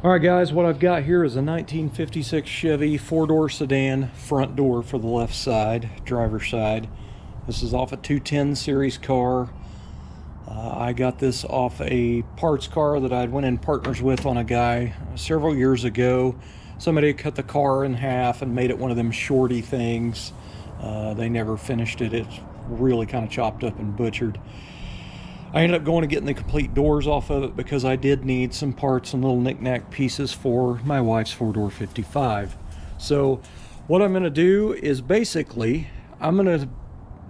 Alright guys, what I've got here is a 1956 Chevy 4-door sedan, front door for the left side, driver's side. This is off a 210 series car. I got this off a parts car that I'd went in partners with on a guy several years ago. Somebody cut the car in half and made it one of them shorty things. They never finished it. It's really kind of chopped up and butchered. I ended up going and getting the complete doors off of it because I did need some parts and little knick-knack pieces for my wife's 4-door 55. So what I'm going to do is basically I'm going to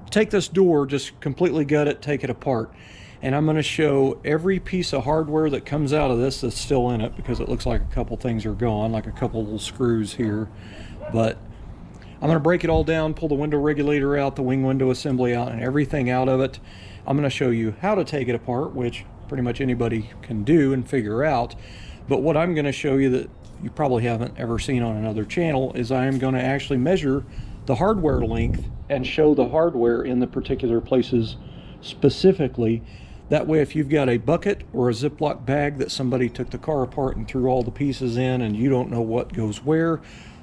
take this door, just completely gut it, take it apart, and I'm going to show every piece of hardware that comes out of this that's still in it, because it looks like a couple things are gone, like a couple little screws here. But I'm going to break it all down, pull the window regulator out, the wing window assembly out, and everything out of it. I'm going to show you how to take it apart, which pretty much anybody can do and figure out. But what I'm going to show you that you probably haven't ever seen on another channel is I am going to actually measure the hardware length and show the hardware in the particular places specifically. That way, if you've got a bucket or a Ziploc bag that somebody took the car apart and threw all the pieces in and you don't know what goes where,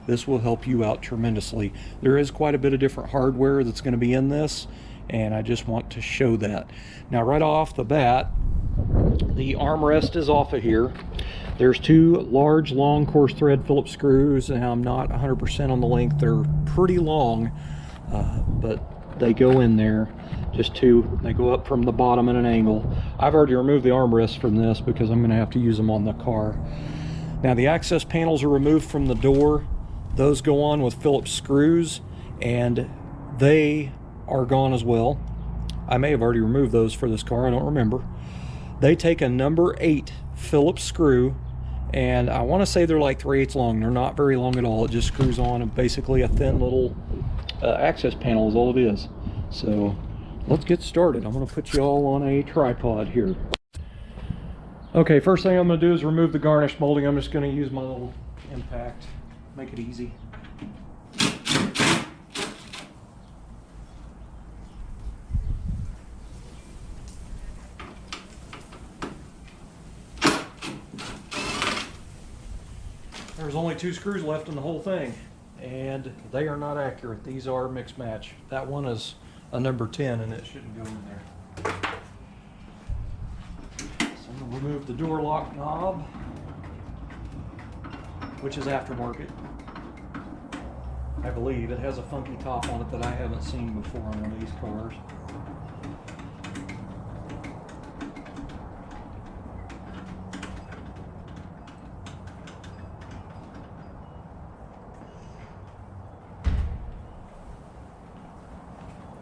this will help you out tremendously. There is quite a bit of different hardware that's going to be in this, and I just want to show that. Now, right off the bat, the armrest is off of here. There's two large, long coarse thread Phillips screws, and I'm not 100% on the length. They're pretty long, but they go in there. Just two. They go up from the bottom at an angle. I've already removed the armrests from this because I'm going to have to use them on the car. Now, the access panels are removed from the door. Those go on with Phillips screws, and they are gone as well. I may have already removed those for this car, I don't remember. They take a number 8 Phillips screw, and I want to say they're like 3/8 long. They're not very long at all. It just screws on, and basically a thin little access panel is all it is. So let's get started. I'm going to put you all on a tripod here. Okay, first thing I'm going to do is remove the garnish molding. I'm just going to use my little impact, make it easy. There's only 2 screws left in the whole thing, and they are not accurate. These are mixed match. That one is a number 10, and it shouldn't go in there. So I'm going to remove the door lock knob, which is aftermarket. I believe it has a funky top on it that I haven't seen before on one of these cars.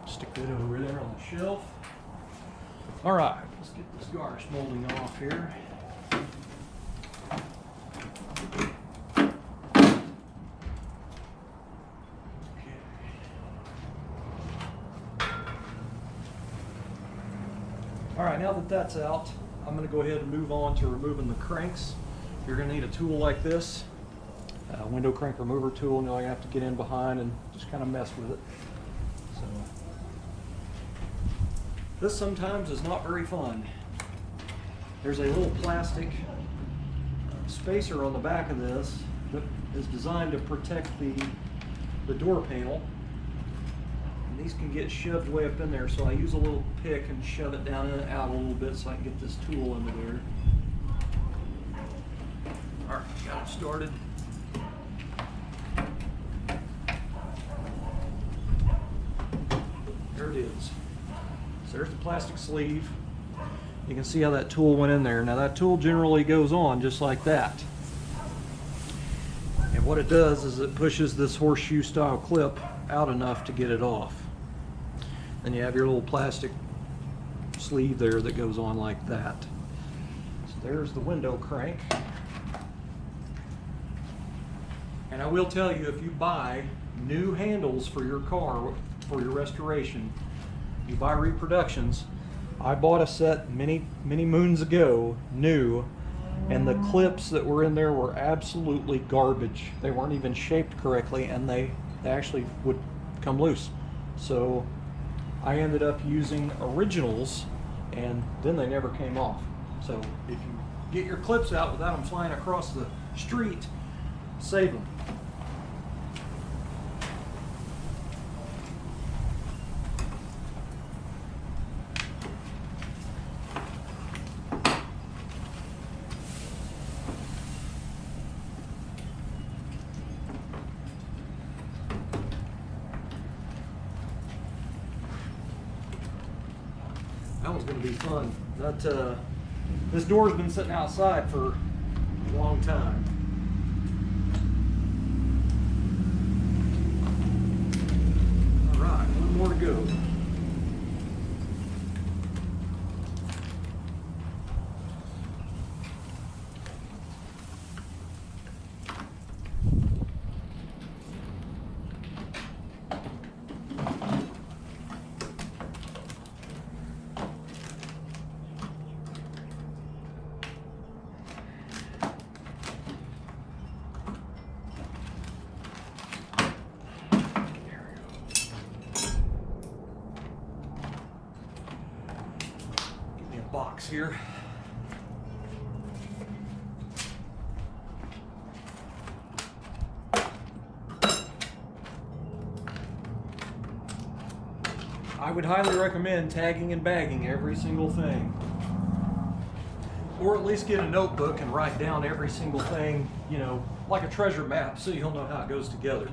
Stick that over there on the shelf. All right, let's get this garnish molding off here. All right, now that that's out, I'm going to go ahead and move on to removing the cranks. You're going to need a tool like this, a window crank remover tool, and you're going to have to get in behind and just kind of mess with it. So this sometimes is not very fun. There's a little plastic spacer on the back of this that is designed to protect the door panel. And these can get shoved way up in there, so I use a little pick and shove it down and out a little bit so I can get this tool into there. All right, got it started. There it is. So there's the plastic sleeve. You can see how that tool went in there. Now that tool generally goes on just like that. And what it does is it pushes this horseshoe style clip out enough to get it off. Then you have your little plastic sleeve there that goes on like that. So there's the window crank. And I will tell you, if you buy new handles for your car for your restoration, you buy reproductions. I bought a set many moons ago, new, and the clips that were in there were absolutely garbage. They weren't even shaped correctly, and they actually would come loose. So I ended up using originals, and then they never came off. So if you get your clips out without them flying across the street, save them. That one's going to be fun. This door's been sitting outside for a long time. All right, one more to go. Box here. I would highly recommend tagging and bagging every single thing, or at least get a notebook and write down every single thing, you know, like a treasure map, so you'll know how it goes together.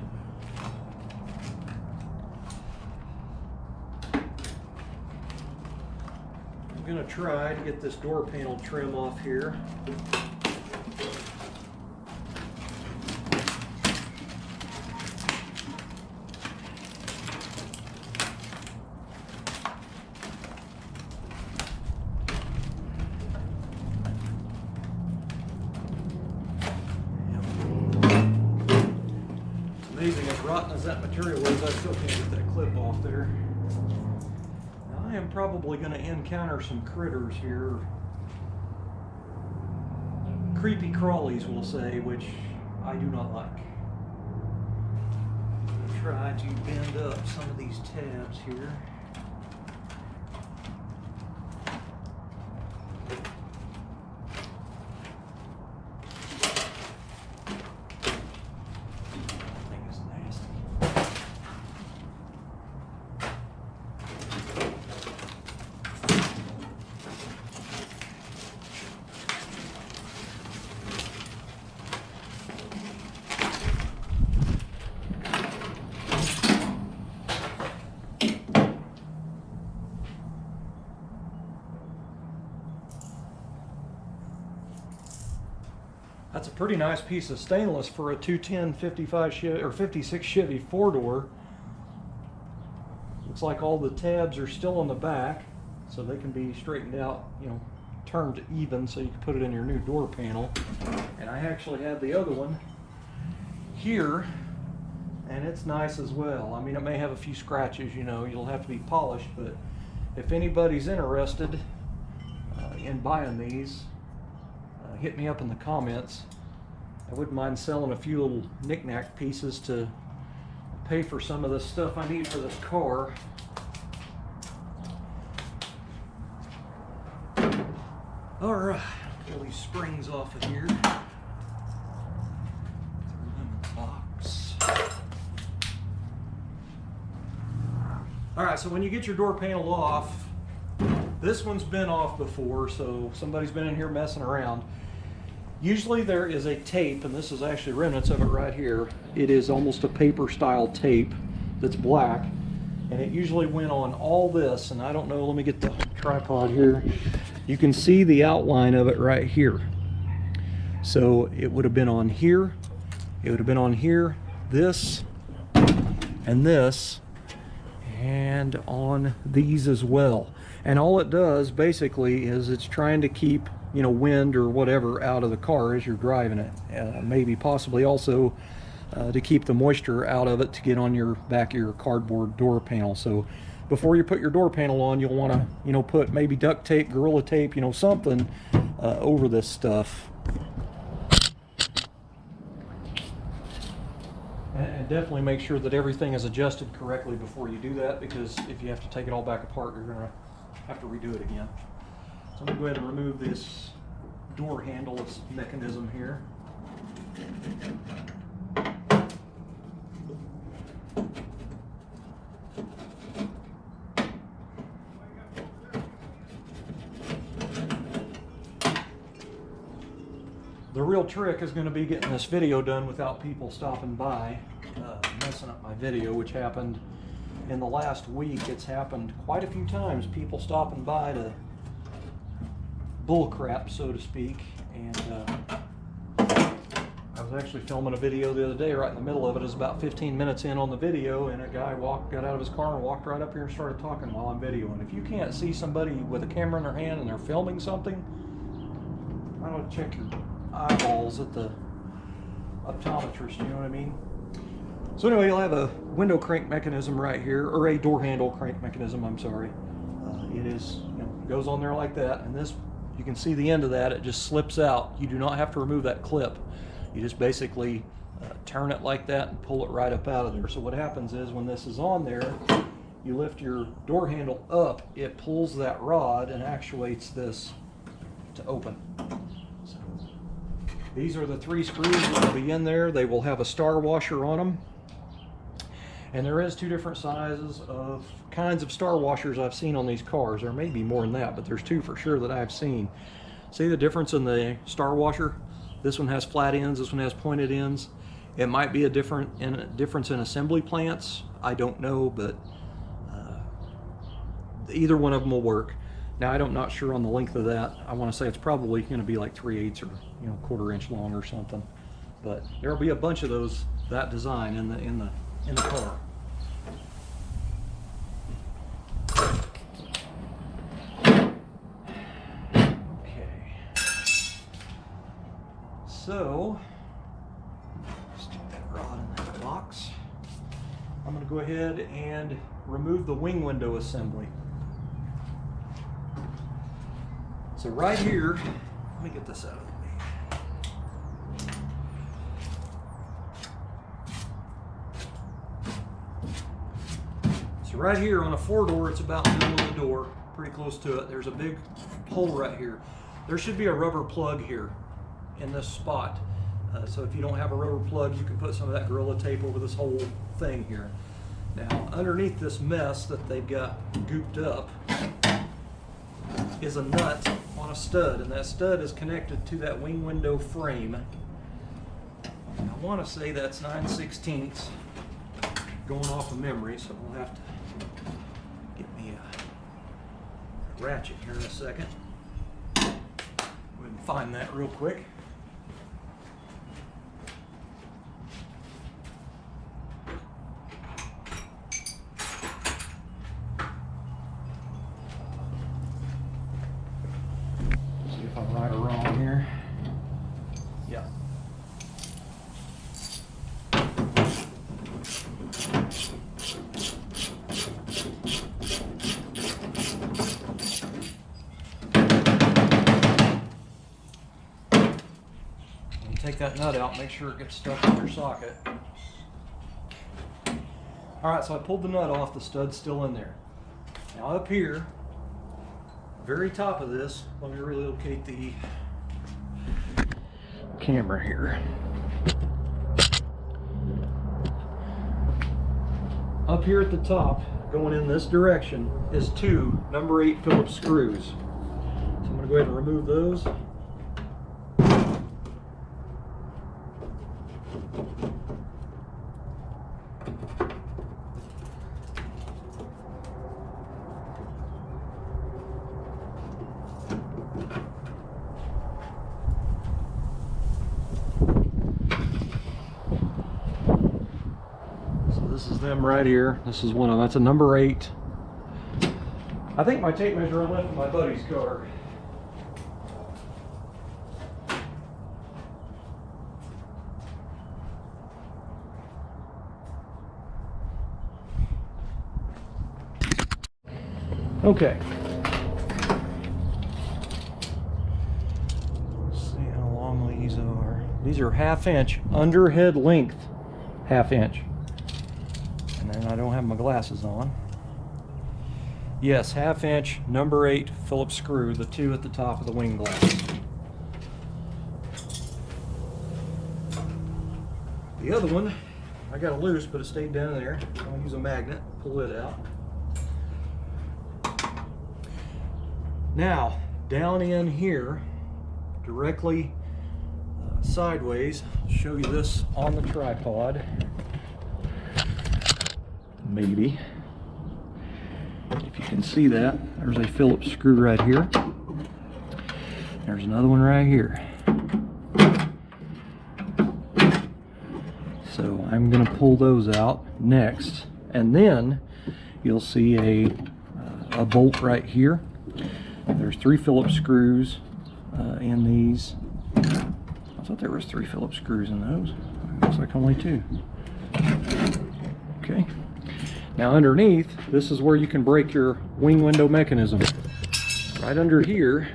I'm going to try to get this door panel trim off here. It's amazing, as rotten as that material is, I still can't get that clip off there. I am probably going to encounter some critters here. Creepy crawlies, we'll say, which I do not like. I'm going to try to bend up some of these tabs here. That's a pretty nice piece of stainless for a 210 55 Chevy, or 56 Chevy 4-door. Looks like all the tabs are still on the back, so they can be straightened out, you know, turned even, so you can put it in your new door panel. And I actually have the other one here, and it's nice as well. I mean, it may have a few scratches, you know, you'll have to be polished, but if anybody's interested in buying these, hit me up in the comments. I wouldn't mind selling a few little knick-knack pieces to pay for some of the stuff I need for this car. All right, pull these springs off of here. Throw them in the box. All right, so when you get your door panel off, this one's been off before, so somebody's been in here messing around. Usually there is a tape, and this is actually remnants of it right here. It is almost a paper style tape that's black, and it usually went on all this, and I don't know, let me get the tripod here. You can see the outline of it right here. So it would have been on here, it would have been on here, this, and on these as well. And all it does basically is it's trying to keep, you know, wind or whatever out of the car as you're driving it. Maybe possibly also to keep the moisture out of it to get on your back of your cardboard door panel. So before you put your door panel on, you'll want to, you know, put maybe duct tape, Gorilla Tape, you know, something over this stuff. And definitely make sure that everything is adjusted correctly before you do that, because if you have to take it all back apart, you're going to have to redo it again. So I'm going to go ahead and remove this door handle mechanism here. The real trick is going to be getting this video done without people stopping by, messing up my video, which happened in the last week. It's happened quite a few times, people stopping by to bull crap, so to speak. And I was actually filming a video the other day. Right in the middle of it is about 15 minutes in on the video, and a guy got out of his car and walked right up here and started talking while I'm videoing. If you can't see somebody with a camera in their hand and they're filming something, I don't check your eyeballs at the optometrist, you know what I mean? So anyway, you'll have a window crank mechanism right here, or a door handle crank mechanism, I'm sorry. It is, goes on there like that, and this, you can see the end of that, it just slips out. You do not have to remove that clip. You just basically turn it like that and pull it right up out of there. So what happens is when this is on there, you lift your door handle up, it pulls that rod and actuates this to open. These are the 3 screws that will be in there. They will have a star washer on them. And there is 2 different sizes of kinds of star washers I've seen on these cars. There may be more than that, but there's 2 for sure that I've seen. See the difference in the star washer? This one has flat ends, this one has pointed ends. It might be a difference in assembly plants. I don't know, but either one of them will work. Now I'm not sure on the length of that. I want to say it's probably going to be like 3/8 or 1/4 inch long or something. But there will be a bunch of those, that design in the car. Okay. So stick that rod in that box. I'm going to go ahead and remove the wing window assembly. So right here, let me get this out of the way. So right here on a 4-door, it's about in the middle of the door, pretty close to it. There's a big hole right here. There should be a rubber plug here in this spot. So if you don't have a rubber plug, you can put some of that Gorilla Tape over this whole thing here. Now, underneath this mess that they've got gooped up is a nut on a stud, and that stud is connected to that wing window frame. And I want to say that's 9/16 going off of memory, so we'll have to get me a ratchet here in a second. Go ahead and find that real quick. I'm right or wrong here. Yeah. When you take that nut out, make sure it gets stuck in your socket. Alright, so I pulled the nut off, the stud's still in there. Now up here, very top of this, let me relocate the camera here. Up here at the top, going in this direction, is 2 number 8 Phillips screws. So I'm going to go ahead and remove those. This is them right here. This is one of them. That's a number 8. I think my tape measure I left in my buddy's car. Okay. Let's see how long these are. These are 1/2 inch underhead length, 1/2 inch. And then I don't have my glasses on. Yes, 1/2 inch number 8 Phillips screw, the 2 at the top of the wing glass. The other one, I got it loose, but it stayed down there. I'm gonna use a magnet, pull it out. Now, down in here, directly sideways, I'll show you this on the tripod. Maybe. If you can see that, there's a Phillips screw right here. There's another one right here. So I'm going to pull those out next, and then you'll see a bolt right here. There's 3 Phillips screws in these. I thought there was 3 Phillips screws in those. Looks like only 2. Okay. Now underneath, this is where you can break your wing window mechanism. Right under here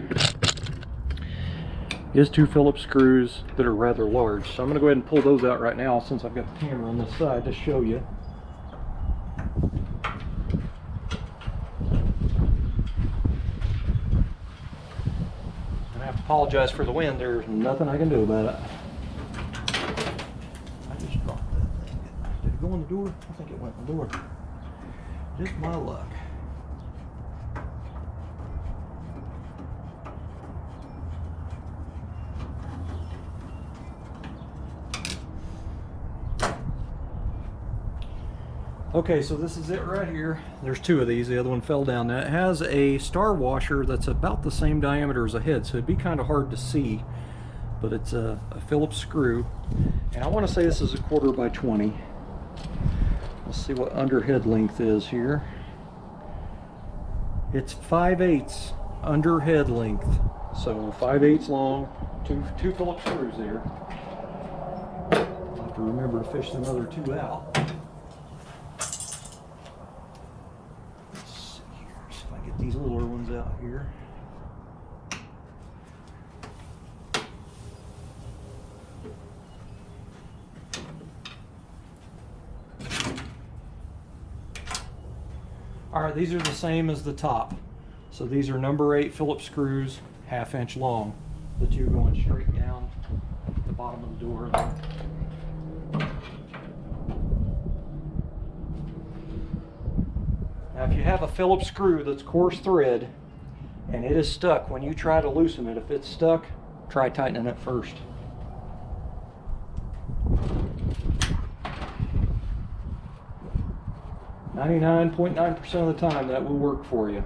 is 2 Phillips screws that are rather large. So I'm going to go ahead and pull those out right now since I've got the camera on this side to show you. I have to apologize for the wind. There's nothing I can do about it. I just dropped that thing. Did it go in the door? I think it went in the door. Just my luck. Okay, so this is it right here. There's 2 of these. The other one fell down. Now it has a star washer that's about the same diameter as a head, so it'd be kind of hard to see, but it's a Phillips screw. And I want to say this is a 1/4 by 20. Let's see what under head length is here. It's 5/8 under head length. So 5/8 long, two Phillips screws there. I'll have to remember to fish the other 2 out. These littler ones out here. All right, these are the same as the top. So these are number 8 Phillips screws, 1/2 inch long. The 2 going straight down at the bottom of the door. Now if you have a Phillips screw that's coarse thread and it is stuck, when you try to loosen it, if it's stuck, try tightening it first. .9% of the time that will work for you.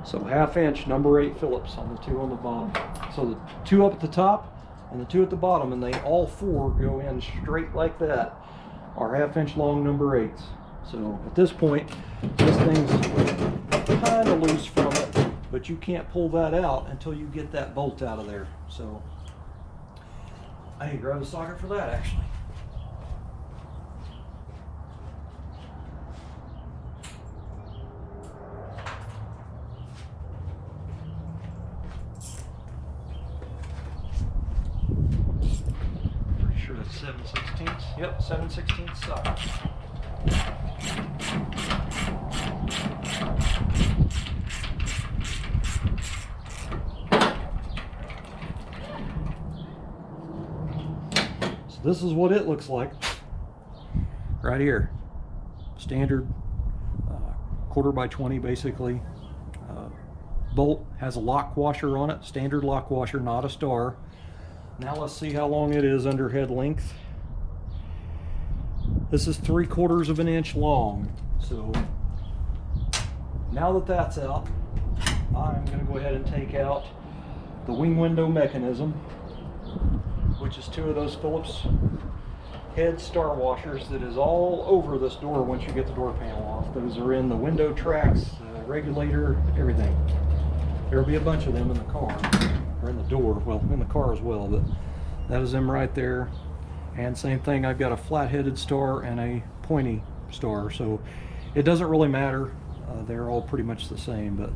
So 1/2 inch number 8 Phillips on the 2 on the bottom. So the 2 up at the top and the 2 at the bottom, and they all 4 go in straight like that, are 1/2 inch long number 8s. So at this point, this thing's kind of loose from it, but you can't pull that out until you get that bolt out of there. So I need to grab a socket for that actually. Pretty sure that's 7/16. Yep, 7/16 socket. So this is what it looks like right here. Standard 1/4 by 20 basically. Bolt has a lock washer on it, standard lock washer, not a star. Now let's see how long it is under head length. This is 3/4 of an inch long. So now that that's out, I'm going to go ahead and take out the wing window mechanism, which is 2 of those Phillips head star washers that is all over this door once you get the door panel off. Those are in the window tracks, the regulator, everything. There'll be a bunch of them in the car, or in the door, well, in the car as well, but that is them right there. And same thing, I've got a flat-headed star and a pointy star, so it doesn't really matter. They're all pretty much the same, but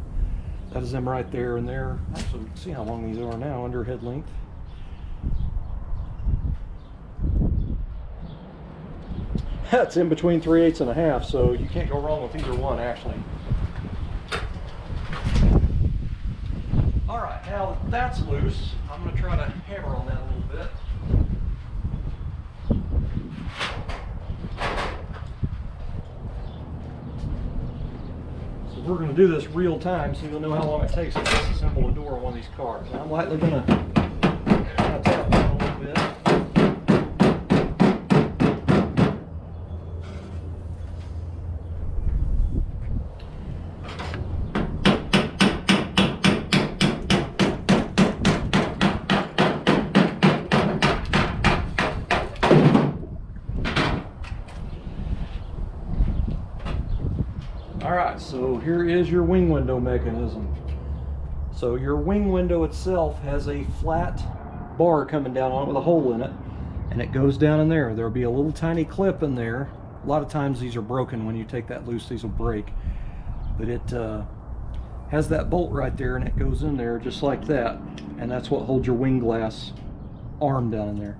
that is them right there, and they're, actually, you can see how long these are now under head length. That's in between 3/8 and 1/2, so you can't go wrong with either one actually. All right, now that that's loose, I'm going to try to hammer on that a little bit. we're going to do this real time so you'll know how long it takes to disassemble a door on one of these cars. Now, I'm lightly going to tap that a little bit. Alright, so here is your wing window mechanism. So your wing window itself has a flat bar coming down on it with a hole in it, and it goes down in there. There'll be a little tiny clip in there. A lot of times these are broken. When you take that loose, these will break. But it has that bolt right there, and it goes in there just like that, and that's what holds your wing glass arm down in there.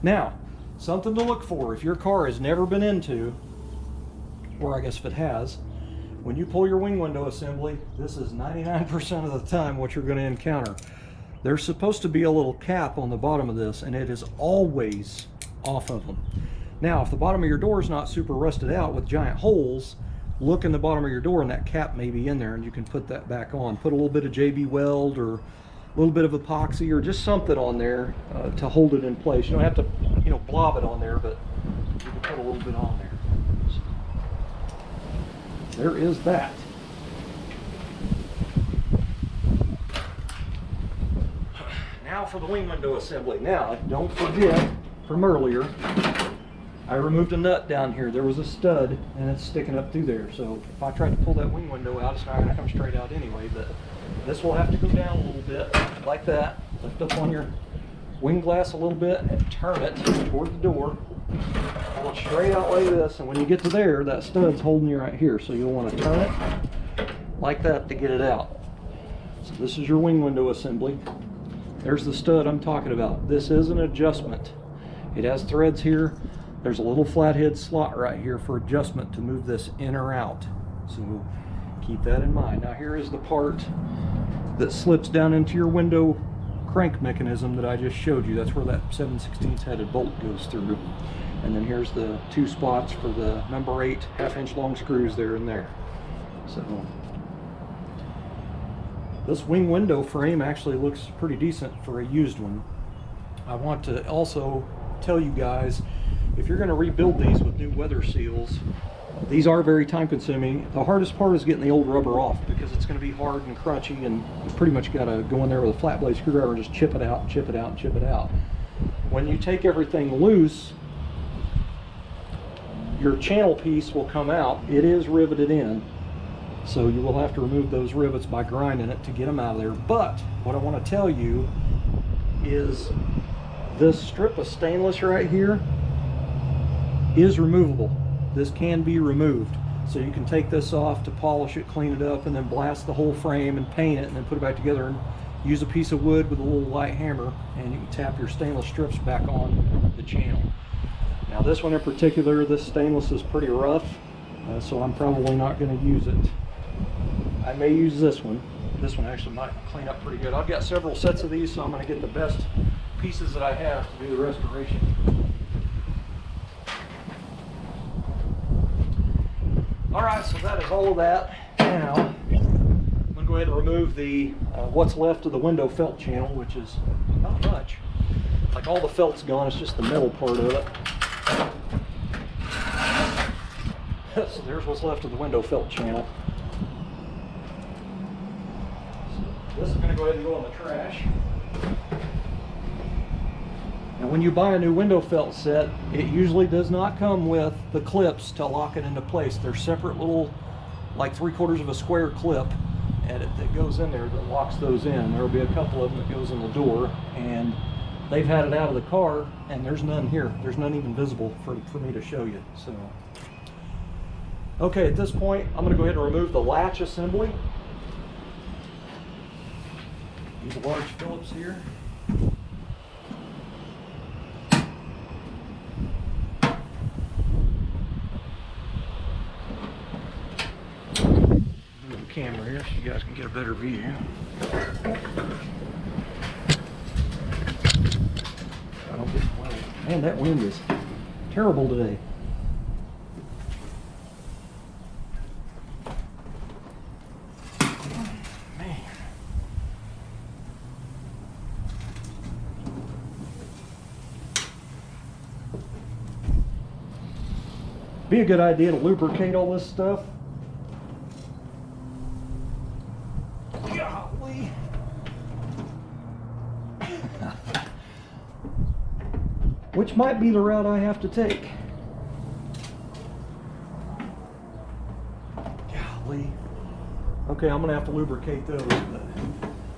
Now, something to look for if your car has never been into, or I guess if it has, when you pull your wing window assembly, this is 99% of the time what you're going to encounter. There's supposed to be a little cap on the bottom of this, and it is always off of them. Now, if the bottom of your door is not super rusted out with giant holes, look in the bottom of your door and that cap may be in there, and you can put that back on. Put a little bit of JB Weld or a little bit of epoxy or just something on there to hold it in place. You don't have to, you know, blob it on there, but you can put a little bit on there. There is that. Now for the wing window assembly. Now, don't forget from earlier, I removed a nut down here. There was a stud and it's sticking up through there. So if I tried to pull that wing window out, it's not going to come straight out anyway. But this will have to go down a little bit like that. Lift up on your wing glass a little bit and turn it toward the door. Pull it straight out like this, and when you get to there, that stud's holding you right here, so you'll want to turn it like that to get it out. So this is your wing window assembly. There's the stud I'm talking about. This is an adjustment. It has threads here. There's a little flathead slot right here for adjustment to move this in or out. So keep that in mind. Now here is the part that slips down into your window crank mechanism that I just showed you. That's where that 7/16 headed bolt goes through. And then here's the two spots for the number 8 half-inch long screws there and there. So this wing window frame actually looks pretty decent for a used one. I want to also tell you guys, if you're going to rebuild these with new weather seals, these are very time consuming. The hardest part is getting the old rubber off, because it's going to be hard and crunchy, and you pretty much got to go in there with a flat blade screwdriver and just chip it out and chip it out and chip it out. When you take everything loose, your channel piece will come out. It is riveted in, so you will have to remove those rivets by grinding it to get them out of there. But what I want to tell you is this strip of stainless right here is removable. This can be removed, so you can take this off to polish it, clean it up, and then blast the whole frame and paint it, and then put it back together and use a piece of wood with a little light hammer, and you can tap your stainless strips back on the channel. Now this one in particular, this stainless is pretty rough, so I'm probably not going to use it. I may use this one. This one actually might clean up pretty good. I've got several sets of these, so I'm going to get the best pieces that I have to do the restoration. Alright, so that is all of that. Now, I'm going to go ahead and remove the what's left of the window felt channel, which is not much. Like, all the felt's gone, it's just the metal part of it. So there's what's left of the window felt channel. So this is going to go ahead and go in the trash. And when you buy a new window felt set, it usually does not come with the clips to lock it into place. They're separate little, like 3/4 of a square clip that goes in there that locks those in. There will be a couple of them that goes in the door, and they've had it out of the car, and there's none here. There's none even visible for me to show you. So, okay, at this point, I'm going to go ahead and remove the latch assembly. Use a large Phillips here. Move the camera here so you guys can get a better view. Man, that wind is terrible today. Be a good idea to lubricate all this stuff. Golly. Which might be the route I have to take. Golly. Okay, I'm gonna have to lubricate those.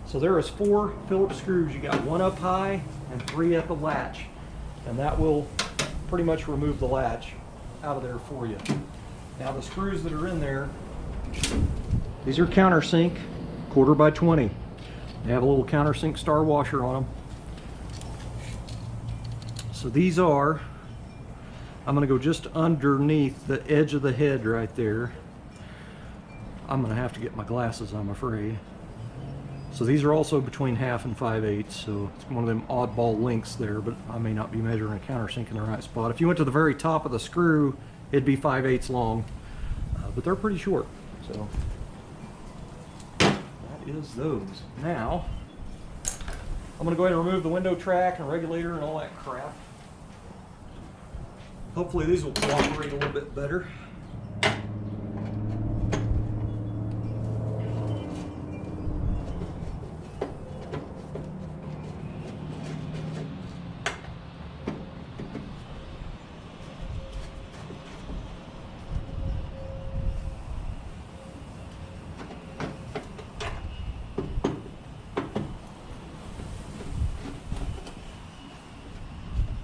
So there is 4 Phillips screws. You got 1 up high and 3 at the latch. And that will pretty much remove the latch out of there for you. Now the screws that are in there, these are countersink, 1/4 by 20. They have a little countersink star washer on them. So these are, I'm going to go just underneath the edge of the head right there. I'm going to have to get my glasses, I'm afraid. So these are also between 1/2 and 5/8, so it's one of them oddball links there, but I may not be measuring a countersink in the right spot. If you went to the very top of the screw, it'd be 5/8 long, but they're pretty short. So that is those. Now, I'm going to go ahead and remove the window track and regulator and all that crap. Hopefully these will cooperate a little bit better.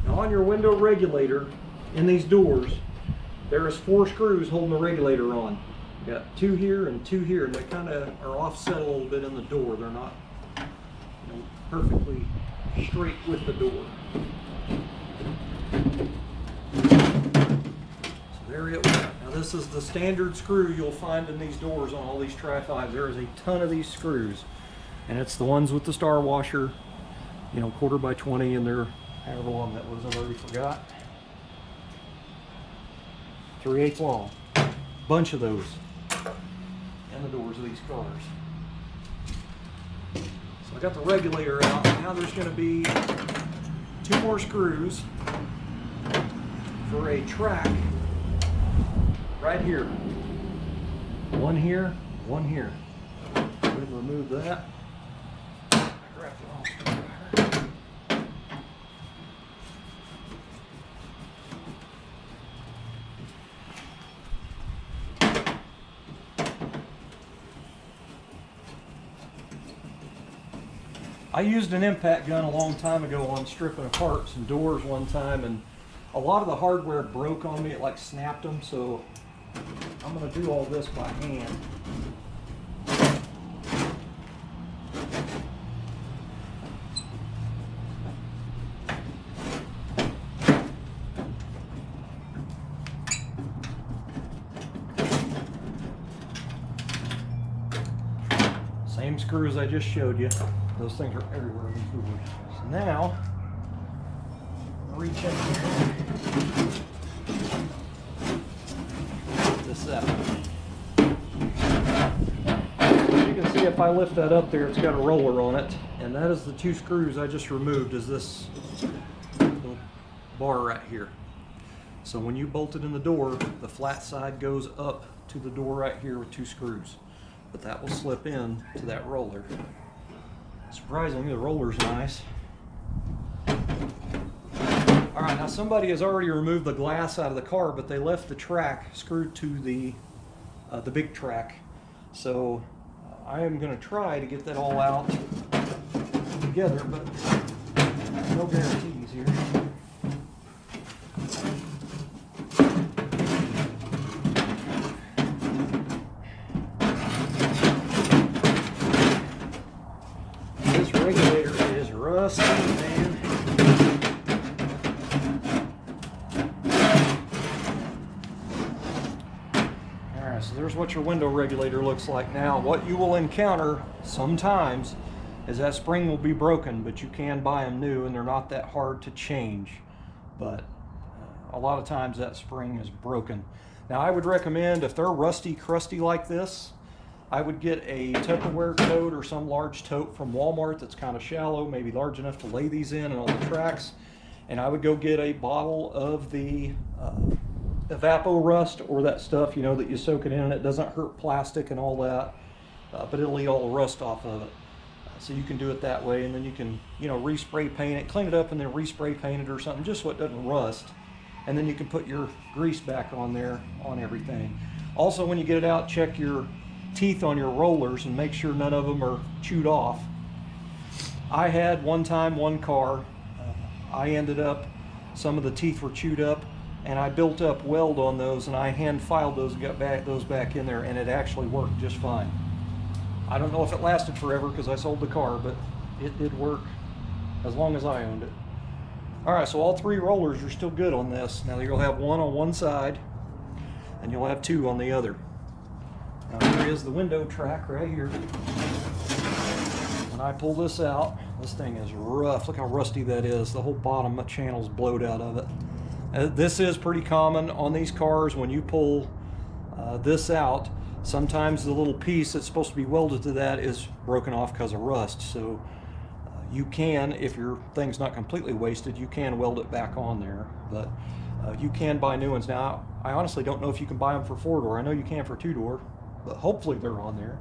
On your window regulator in these doors, there is 4 screws holding the regulator on. You got 2 here and 2 here, and they kind of are offset a little bit in the door. They're not, perfectly straight with the door. So there it went. Now this is the standard screw you'll find in these doors on all these Tri-5s. There is a ton of these screws, and it's the ones with the star washer, 1/4 by 20, and they're however long that was, I already forgot. 3/8 long. Bunch of those in the doors of these cars. So I got the regulator out. Now there's going to be 2 more screws for a track right here. 1 here, 1 here. Go ahead and remove that. Grab the wrong screwdriver. I used an impact gun a long time ago on stripping apart some doors one time, and a lot of the hardware broke on me. It like snapped them, so I'm going to do all this by hand. Same screws I just showed you. Those things are everywhere in these doors. So now, reach in here. Get this out. As you can see, if I lift that up there, it's got a roller on it, and that is the 2 screws I just removed. Is this little bar right here. So when you bolt it in the door, the flat side goes up to the door right here with 2 screws, but that will slip in to that roller. Surprisingly, the roller's nice. All right, now somebody has already removed the glass out of the car, but they left the track screwed to the big track. So I am going to try to get that all out together, but no guarantees here. Regulator is rusty, man. Alright, so there's what your window regulator looks like. Now, what you will encounter sometimes is that spring will be broken, but you can buy them new and they're not that hard to change. But a lot of times that spring is broken. Now, I would recommend, if they're rusty, crusty like this, I would get a Tupperware tote or some large tote from Walmart that's kind of shallow, maybe large enough to lay these in and all the tracks. And I would go get a bottle of the evapor rust or that stuff, you know, that you soak it in, and it doesn't hurt plastic and all that, but it'll eat all the rust off of it. So you can do it that way, and then you can, you know, respray paint it, clean it up, and then respray paint it or something, just so it doesn't rust. And then you can put your grease back on there on everything. Also, when you get it out, check your teeth on your rollers and make sure none of them are chewed off. I had one time one car, I ended up, some of the teeth were chewed up, and I built up weld on those, and I hand filed those and got those back in there, and it actually worked just fine. I don't know if it lasted forever because I sold the car, but it did work as long as I owned it. All right, so all three rollers are still good on this. Now you'll have one on one side, and you'll have two on the other. Now here is the window track right here. When I pull this out, this thing is rough. Look how rusty that is. The whole bottom channel's blowed out of it. This is pretty common on these cars. When you pull this out, sometimes the little piece that's supposed to be welded to that is broken off because of rust. So you can, if your thing's not completely wasted, you can weld it back on there. But you can buy new ones. Now, I honestly don't know if you can buy them for 4-door. I know you can for 2-door, but hopefully they're on there.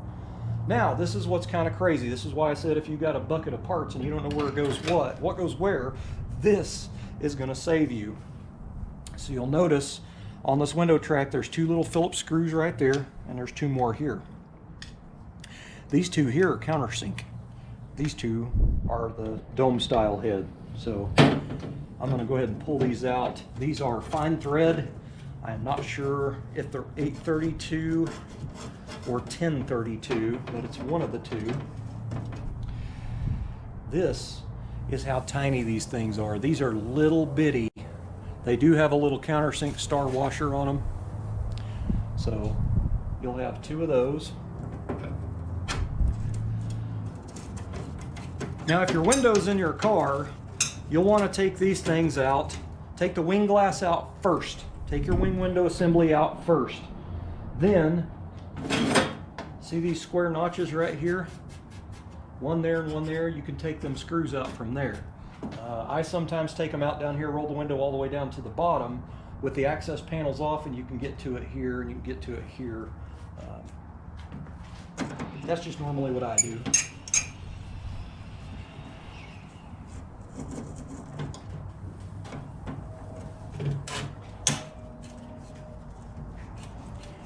Now, this is what's kind of crazy. This is why I said if you've got a bucket of parts and you don't know where it goes what goes where, this is going to save you. So you'll notice on this window track, there's two little Phillips screws right there, and there's two more here. These two here are countersink. These two are the dome style head. So I'm going to go ahead and pull these out. These are fine thread. I am not sure if they're 832 or 1032, but it's one of the two. This is how tiny these things are. These are little bitty. They do have a little countersink star washer on them. So you'll have two of those. Now, if your window's in your car, you'll want to take these things out. Take the wing glass out first. Take your wing window assembly out first. Then, see these square notches right here? One there and one there. You can take them screws out from there. I sometimes take them out down here, roll the window all the way down to the bottom with the access panels off, and you can get to it here and you can get to it here. That's just normally what I do.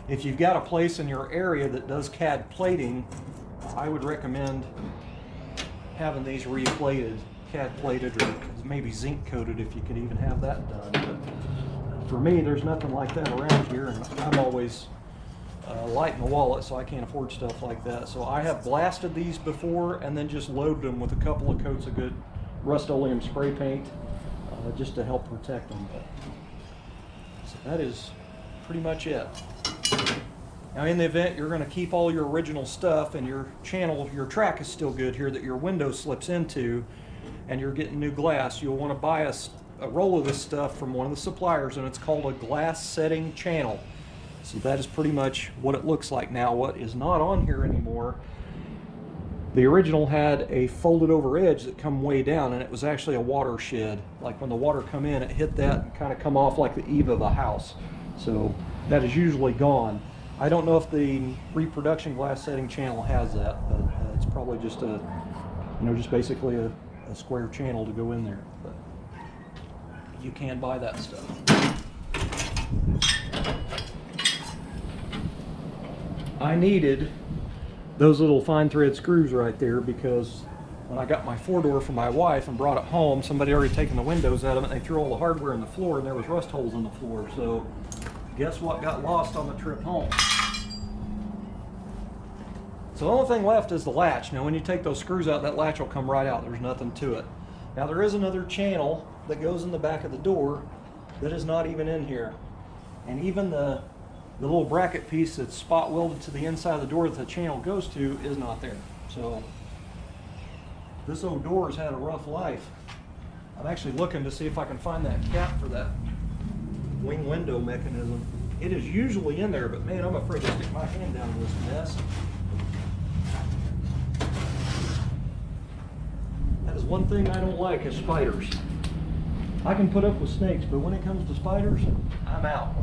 If you've got a place in your area that does CAD plating, I would recommend having these replated, CAD plated, or maybe zinc coated if you could even have that done. But for me, there's nothing like that around here, and I'm always light in the wallet, so I can't afford stuff like that. So I have blasted these before and then just loaded them with a couple of coats of good Rust-Oleum spray paint just to help protect them. But, so that is pretty much it. Now, in the event you're going to keep all your original stuff and your channel, your track is still good here that your window slips into, and you're getting new glass, you'll want to buy a roll of this stuff from one of the suppliers, and it's called a glass setting channel. So that is pretty much what it looks like. Now, what is not on here anymore, the original had a folded over edge that come way down, and it was actually a watershed. Like when the water come in, it hit that and kind of come off like the eave of a house. So that is usually gone. I don't know if the reproduction glass setting channel has that, but it's probably just a, just basically a square channel to go in there. But you can buy that stuff. I needed those little fine thread screws right there because when I got my 4-door for my wife and brought it home, somebody already taken the windows out of it, and they threw all the hardware in the floor, and there was rust holes in the floor. So guess what got lost on the trip home? So the only thing left is the latch. Now when you take those screws out, that latch will come right out. There's nothing to it. Now there is another channel that goes in the back of the door that is not even in here. And even the little bracket piece that's spot welded to the inside of the door that the channel goes to is not there. So this old door has had a rough life. I'm actually looking to see if I can find that cap for that wing window mechanism. It is usually in there, but man, I'm afraid to stick my hand down in this mess. That is one thing I don't like, is spiders. I can put up with snakes, but when it comes to spiders, I'm out.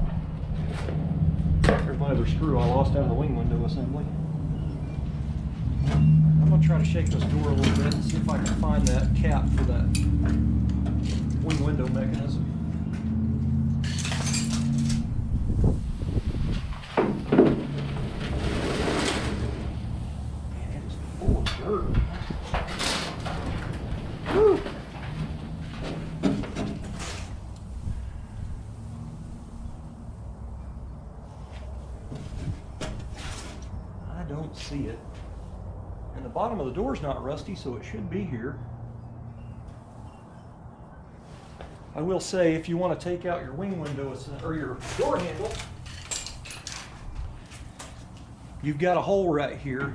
There's my other screw I lost out of the wing window assembly. I'm going to try to shake this door a little bit and see if I can find that cap for that wing window mechanism. Man, it is full of dirt. Woo! I don't see it. And the bottom of the door is not rusty, so it should be here. I will say, if you want to take out your wing window or your door handle, you've got a hole right here,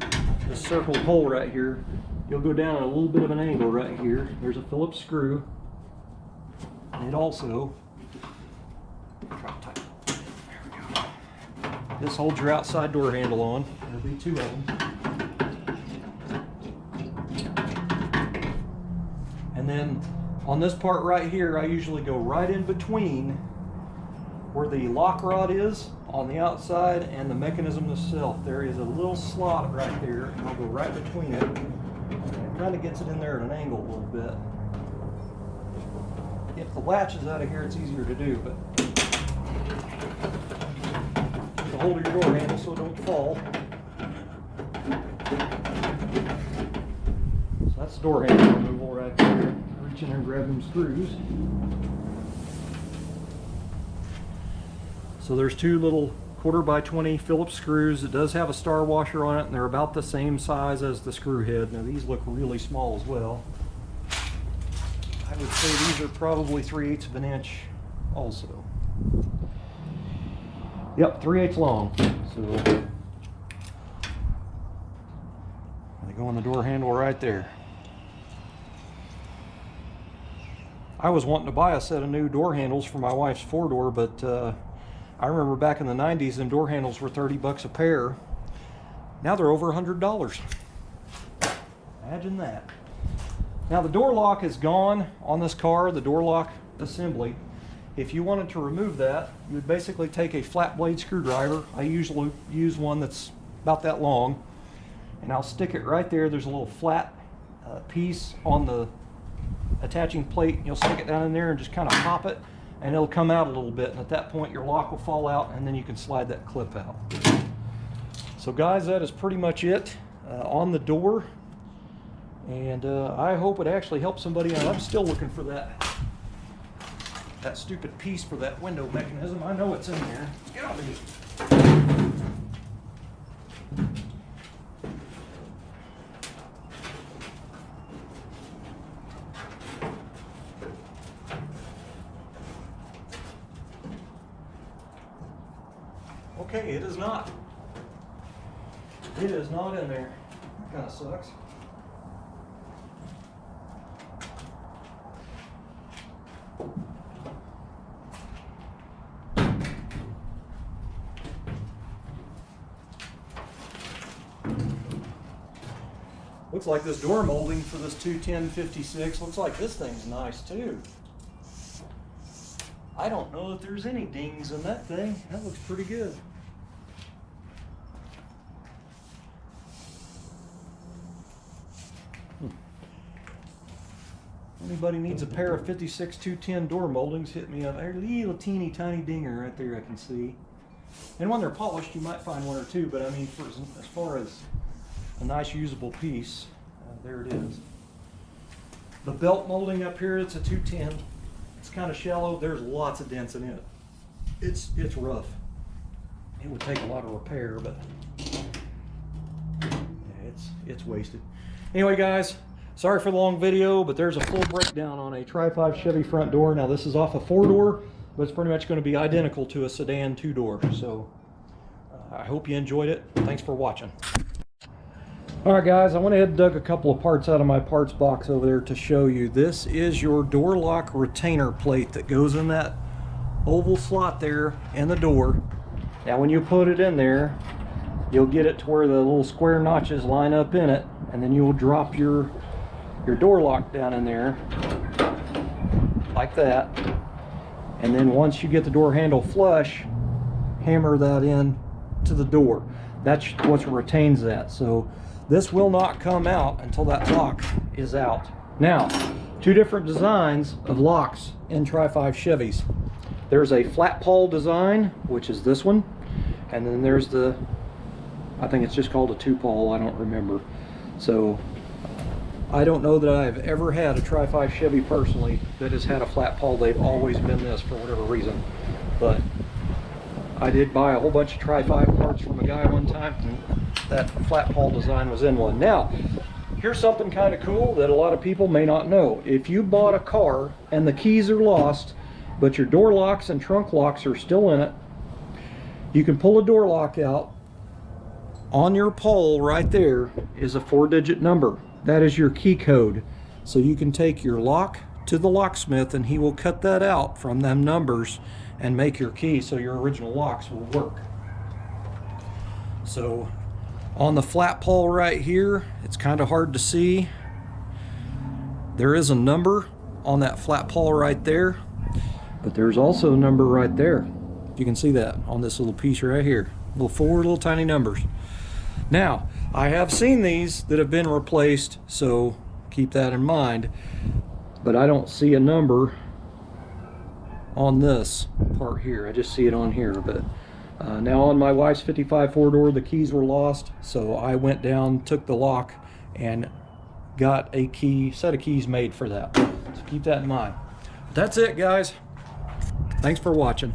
this circled hole right here. You'll go down at a little bit of an angle right here. There's a Phillips screw, and it also, try to tighten it. There we go. This holds your outside door handle on. There'll be two of them. And then on this part right here, I usually go right in between where the lock rod is on the outside and the mechanism itself. There is a little slot right there, and I'll go right between it. It kind of gets it in there at an angle a little bit. If the latch is out of here, it's easier to do, but to hold your door handle so it don't fall. So that's the door handle removal right there. Reach in there and grab them screws. So there's two little 1/4x20 Phillips screws. It does have a star washer on it, and they're about the same size as the screw head. Now these look really small as well. I would say these are probably 3/8 of an inch also. Yep, 3/8 long. So they go on the door handle right there. I was wanting to buy a set of new door handles for my wife's 4-door, but I remember back in the 90s, them door handles were 30 bucks a pair. Now they're over $100. Imagine that. Now the door lock is gone on this car, the door lock assembly. If you wanted to remove that, you would basically take a flat blade screwdriver. I usually use one that's about that long, and I'll stick it right there. There's a little flat piece on the attaching plate. You'll stick it down in there and just kind of pop it, and it'll come out a little bit, and at that point your lock will fall out, and then you can slide that clip out. So guys, that is pretty much it on the door, and I hope it actually helps somebody out. I'm still looking for that stupid piece for that window mechanism. I know it's in there. Get out of here. Okay, it is not. It is not in there. Kind of sucks. Looks like this door molding for this 210-56, looks like this thing's nice too. I don't know if there's any dings in that thing. That looks pretty good. Anybody needs a pair of 56 210 door moldings, hit me up. There's a little teeny tiny dinger right there I can see. And when they're polished, you might find one or two, but I mean, as far as a nice usable piece, there it is. The belt molding up here, it's a 210. It's kind of shallow. There's lots of dents in it. It's rough. It would take a lot of repair, but yeah, it's wasted. Anyway, guys, sorry for the long video, but there's a full breakdown on a Tri-5 Chevy front door. Now this is off a 4-door, but it's pretty much going to be identical to a sedan 2-door. So I hope you enjoyed it. Thanks for watching. Alright guys, I went ahead and dug a couple of parts out of my parts box over there to show you. This is your door lock retainer plate that goes in that oval slot there in the door. Now when you put it in there, you'll get it to where the little square notches line up in it, and then you will drop your door lock down in there like that. And then once you get the door handle flush, hammer that in to the door. That's what retains that. So this will not come out until that lock is out. Now, two different designs of locks in Tri-5 Chevys. There's a flat pawl design, which is this one, and then there's the, I think it's just called a two-pawl, I don't remember. So I don't know that I've ever had a Tri-5 Chevy personally that has had a flat pawl. They've always been this for whatever reason. But I did buy a whole bunch of Tri-5 parts from a guy one time, and that flat pawl design was in one. Now, here's something kind of cool that a lot of people may not know. If you bought a car and the keys are lost, but your door locks and trunk locks are still in it, you can pull a door lock out. On your pole right there is a 4-digit number. That is your key code. So you can take your lock to the locksmith and he will cut that out from them numbers and make your key so your original locks will work. So on the flat pole right here, it's kind of hard to see. There is a number on that flat pole right there, but there's also a number right there. You can see that on this little piece right here. Four little tiny numbers. Now, I have seen these that have been replaced, so keep that in mind, but I don't see a number on this part here. I just see it on here. But now on my wife's 55 four-door, the keys were lost, so I went down, took the lock, and got a set of keys made for that. So keep that in mind. That's it, guys. Thanks for watching.